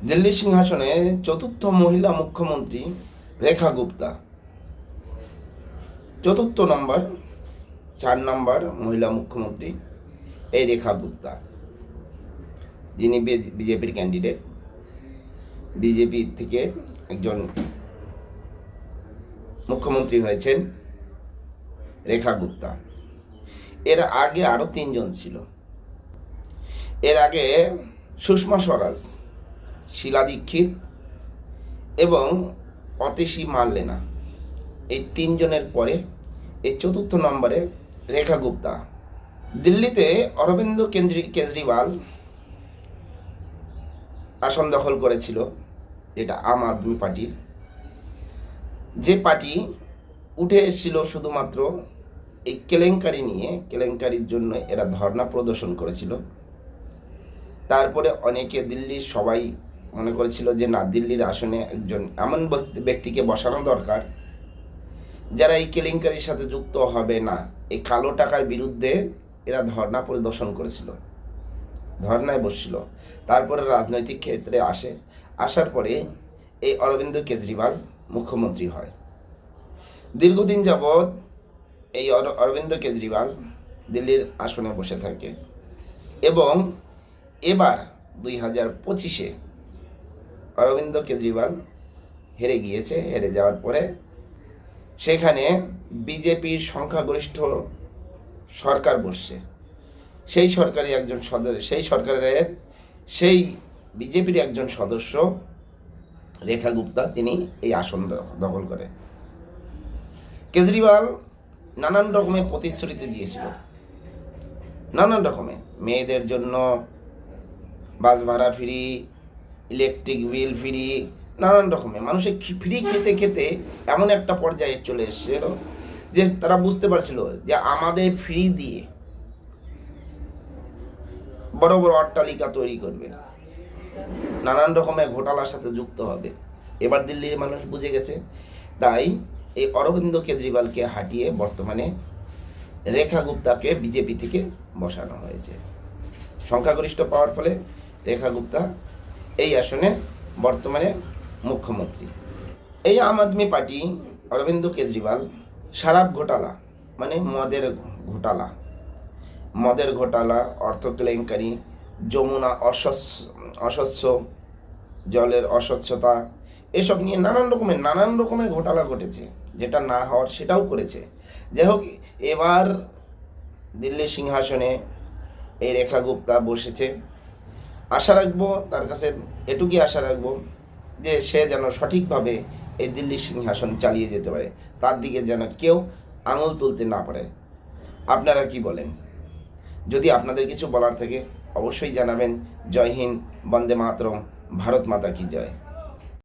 দিল্লি সিংহাসনে চতুর্থ মহিলা মুখ্যমন্ত্রী রেখা গুপ্তা। চতুর্থ নম্বর, 4 নম্বর মহিলা মুখ্যমন্ত্রী এই রেখা গুপ্তা, যিনি বিজেপির ক্যান্ডিডেট। বিজেপি থেকে একজন মুখ্যমন্ত্রী হয়েছেন রেখা গুপ্তা। এর আগে আরো 3 জন ছিল। এর আগে সুষমা স্বরাজ, শীলা দীক্ষিত এবং অতিশী মার্লেনা, এই 3 জনের পরে এই চতুর্থ নম্বরে রেখা গুপ্তা। দিল্লিতে অরবিন্দ কেজরিওয়াল আসন দখল করেছিল, যেটা আম আদমি পার্টির, যে পার্টি উঠে এসেছিল শুধুমাত্র এই কেলেঙ্কারি নিয়ে। কেলেঙ্কারির জন্য এরা ধর্ণা প্রদর্শন করেছিল। তারপরে অনেকে, দিল্লির সবাই মনে করেছিল যে না, দিল্লির আসনে একজন এমন ব্যক্তিকে বসানো দরকার যারা এই কেলেঙ্কারির সাথে যুক্ত হবে না। এই কালো টাকার বিরুদ্ধে এরা ধর্ণা পরিদর্শন করেছিল, ধর্ণায় বসছিল। তারপরে রাজনৈতিক ক্ষেত্রে আসার পরে এই অরবিন্দ কেজরিওয়াল মুখ্যমন্ত্রী হয়। দীর্ঘদিন যাবৎ এই অরবিন্দ কেজরিওয়াল দিল্লির আসনে বসে থাকে এবং এবার 2025-এ অরবিন্দ কেজরিওয়াল হেরে গিয়েছে। হেরে যাওয়ার পরে সেখানে বিজেপির সংখ্যাগরিষ্ঠ সরকার বসছে। সেই সরকারের সেই বিজেপির একজন সদস্য রেখা গুপ্তা, তিনি এই আসন দখল করে। কেজরিওয়াল নানান রকমের প্রতিশ্রুতি দিয়েছিল, নানান রকমের, মেয়েদের জন্য বাস ভাড়া ফ্রি, ইলেকট্রিক বিল ফ্রি, নানান রকমের। মানুষের ফ্রি খেতে খেতে এমন একটা পর্যায়ে চলে এসেছিল যে তারা বুঝতে পারছিল যে আমাদের ফ্রি দিয়ে বড় বড় অট্টালিকা তৈরি করবে, নানান রকমের ঘোটালার সাথে যুক্ত হবে। এবার দিল্লির মানুষ বুঝে গেছে। তাই এই অরবিন্দ কেজরিওয়ালকে হাঁটিয়ে বর্তমানে রেখা গুপ্তাকে বিজেপি থেকে বসানো হয়েছে। সংখ্যাগরিষ্ঠ পাওয়ার ফলে রেখা গুপ্তা এই আসনে বর্তমানে মুখ্যমন্ত্রী। এই আম আদমি পার্টি, অরবিন্দ কেজরিওয়াল শরাব ঘোটালা, মানে মদের ঘোটালা, অর্থ কেলেঙ্কারি, যমুনা অস্বচ্ছ জলের অস্বচ্ছতা, এসব নিয়ে নানান রকমের ঘোটালা ঘটেছে। যেটা না হওয়ার সেটাও করেছে। যাই হোক, এবার দিল্লির সিংহাসনে এই রেখা গুপ্তা বসেছে। আশা রাখবো, তার কাছে এটুকুই আশা রাখবো যে সে যেন সঠিকভাবে এই দিল্লির সিংহাসন চালিয়ে যেতে পারে, তার দিকে যেন কেউ আঙুল তুলতে না পারে। আপনারা কি বলেন? যদি আপনাদের কিছু বলার থাকে অবশ্যই জানাবেন। জয় হিন্দ, বন্দে মাতরম, ভারত মাতা কি জয়।